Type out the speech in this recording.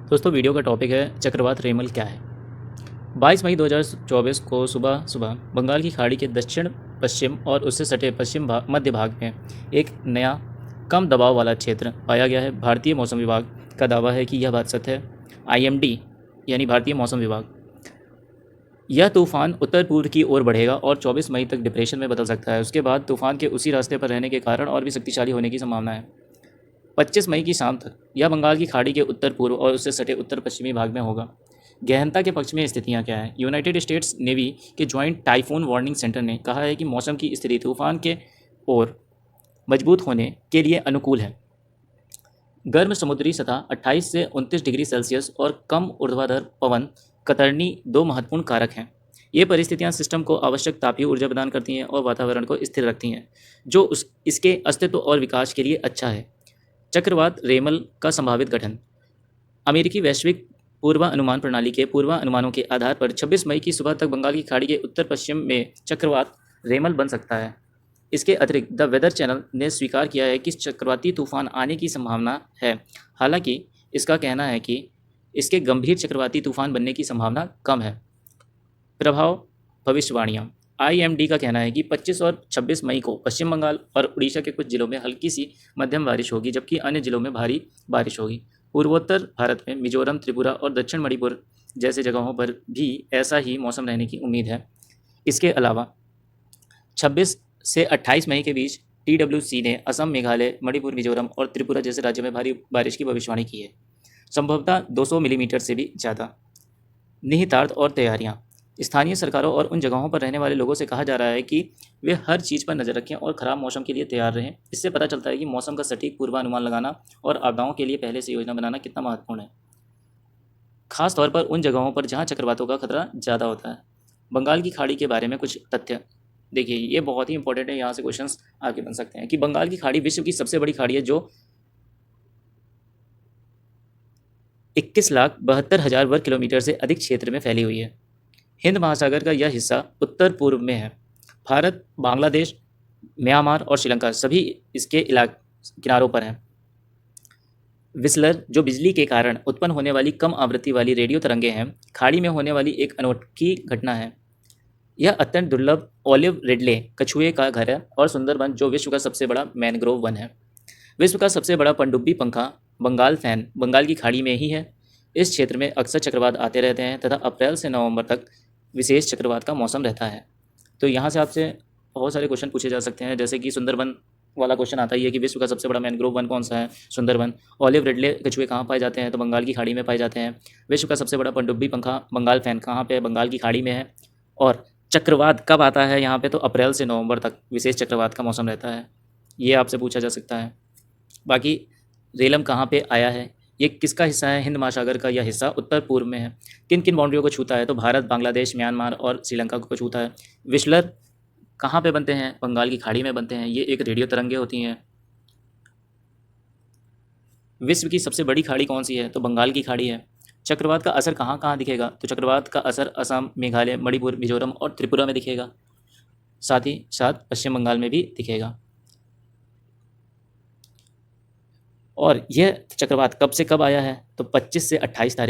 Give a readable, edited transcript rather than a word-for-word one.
दोस्तों वीडियो का टॉपिक है चक्रवात रेमल क्या है। 22 मई 2024 को सुबह सुबह बंगाल की खाड़ी के दक्षिण पश्चिम और उससे सटे मध्य भाग में एक नया कम दबाव वाला क्षेत्र पाया गया है। भारतीय मौसम विभाग का दावा है कि यह बात सत्य है। आईएमडी यानी भारतीय मौसम विभाग, यह तूफान उत्तर पूर्व की ओर बढ़ेगा और 24 मई तक डिप्रेशन में बदल सकता है। उसके बाद तूफान के उसी रास्ते पर रहने के कारण और भी शक्तिशाली होने की संभावना है। 25 मई की शाम तक यह बंगाल की खाड़ी के उत्तर पूर्व और उससे सटे उत्तर पश्चिमी भाग में होगा। गहनता के पक्ष में स्थितियां क्या हैं? यूनाइटेड स्टेट्स नेवी के ज्वाइंट टाइफून वार्निंग सेंटर ने कहा है कि मौसम की स्थिति तूफान के और मजबूत होने के लिए अनुकूल है। गर्म समुद्री सतह 28 से 29 डिग्री सेल्सियस और कम ऊर्ध्वाधर पवन कतरनी दो महत्वपूर्ण कारक हैं। ये परिस्थितियां सिस्टम को आवश्यक तापीय ऊर्जा प्रदान करती हैं और वातावरण को स्थिर रखती हैं, जो इसके अस्तित्व और विकास के लिए अच्छा है। चक्रवात रेमल का संभावित गठन। अमेरिकी वैश्विक पूर्वानुमान प्रणाली के पूर्वानुमानों के आधार पर 26 मई की सुबह तक बंगाल की खाड़ी के उत्तर पश्चिम में चक्रवात रेमल बन सकता है। इसके अतिरिक्त द वेदर चैनल ने स्वीकार किया है कि चक्रवाती तूफान आने की संभावना है। हालांकि इसका कहना है कि इसके गंभीर चक्रवाती तूफान बनने की संभावना कम है। प्रभाव भविष्यवाणियाँ। आईएमडी का कहना है कि 25 और 26 मई को पश्चिम बंगाल और उड़ीसा के कुछ जिलों में हल्की सी मध्यम बारिश होगी, जबकि अन्य जिलों में भारी बारिश होगी। पूर्वोत्तर भारत में मिजोरम, त्रिपुरा और दक्षिण मणिपुर जैसे जगहों पर भी ऐसा ही मौसम रहने की उम्मीद है। इसके अलावा 26 से 28 मई के बीच TWC ने असम, मेघालय, मणिपुर, मिजोरम और त्रिपुरा जैसे राज्यों में भारी बारिश की भविष्यवाणी की है, संभवतः 200 मिलीमीटर से भी ज़्यादा। निहितार्थ और तैयारियां। स्थानीय सरकारों और उन जगहों पर रहने वाले लोगों से कहा जा रहा है कि वे हर चीज़ पर नज़र रखें और ख़राब मौसम के लिए तैयार रहें। इससे पता चलता है कि मौसम का सटीक पूर्वानुमान लगाना और आपदाओं के लिए पहले से योजना बनाना कितना महत्वपूर्ण है, खास तौर पर उन जगहों पर जहां चक्रवातों का खतरा ज़्यादा होता है। बंगाल की खाड़ी के बारे में कुछ तथ्य देखिए, ये बहुत ही इंपॉर्टेंट है। यहाँ से क्वेश्चंस आगे बन सकते हैं कि बंगाल की खाड़ी विश्व की सबसे बड़ी खाड़ी है, जो 21,72,000 वर्ग किलोमीटर से अधिक क्षेत्र में फैली हुई है। हिंद महासागर का यह हिस्सा उत्तर पूर्व में है। भारत, बांग्लादेश, म्यांमार और श्रीलंका सभी इसके किनारों पर हैं। विस्लर, जो बिजली के कारण उत्पन्न होने वाली कम आवृत्ति वाली रेडियो तरंगे हैं, खाड़ी में होने वाली एक अनोखी घटना है। यह अत्यंत दुर्लभ ऑलिव रिडले कछुए का घर है और सुंदरबन, जो विश्व का सबसे बड़ा मैनग्रोव वन है। विश्व का सबसे बड़ा पनडुब्बी पंखा बंगाल फैन बंगाल की खाड़ी में ही है। इस क्षेत्र में अक्सर चक्रवात आते रहते हैं तथा अप्रैल से नवंबर तक विशेष चक्रवात का मौसम रहता है। तो यहाँ से आपसे बहुत सारे क्वेश्चन पूछे जा सकते हैं, जैसे कि सुंदरबन वाला क्वेश्चन आता ही है कि विश्व का सबसे बड़ा मैनग्रोव वन कौन सा है? सुंदरबन। ऑलिव रिडले कछुए कहाँ पाए जाते हैं? तो बंगाल की खाड़ी में पाए जाते हैं। विश्व का सबसे बड़ा पनडुब्बी पंखा बंगाल फैन कहाँ पे है? बंगाल की खाड़ी में है। और चक्रवात कब आता है यहाँ पे? तो अप्रैल से नवंबर तक विशेष चक्रवात का मौसम रहता है। ये आपसे पूछा जा सकता है। बाकी रेलम कहाँ पे आया है? ये किसका हिस्सा है? हिंद महासागर का यह हिस्सा उत्तर पूर्व में है। किन किन बाउंड्रियों को छूता है? तो भारत, बांग्लादेश, म्यांमार और श्रीलंका को छूता है। विस्लर कहाँ पे बनते हैं? बंगाल की खाड़ी में बनते हैं। ये एक रेडियो तरंगे होती हैं। विश्व की सबसे बड़ी खाड़ी कौन सी है? तो बंगाल की खाड़ी है। चक्रवात का असर कहाँ कहाँ दिखेगा? तो चक्रवात का असर असम, मेघालय, मणिपुर, मिजोरम और त्रिपुरा में दिखेगा। साथ ही साथ पश्चिम बंगाल में भी दिखेगा। और यह चक्रवात कब से कब आया है? तो 25 से 28 तारीख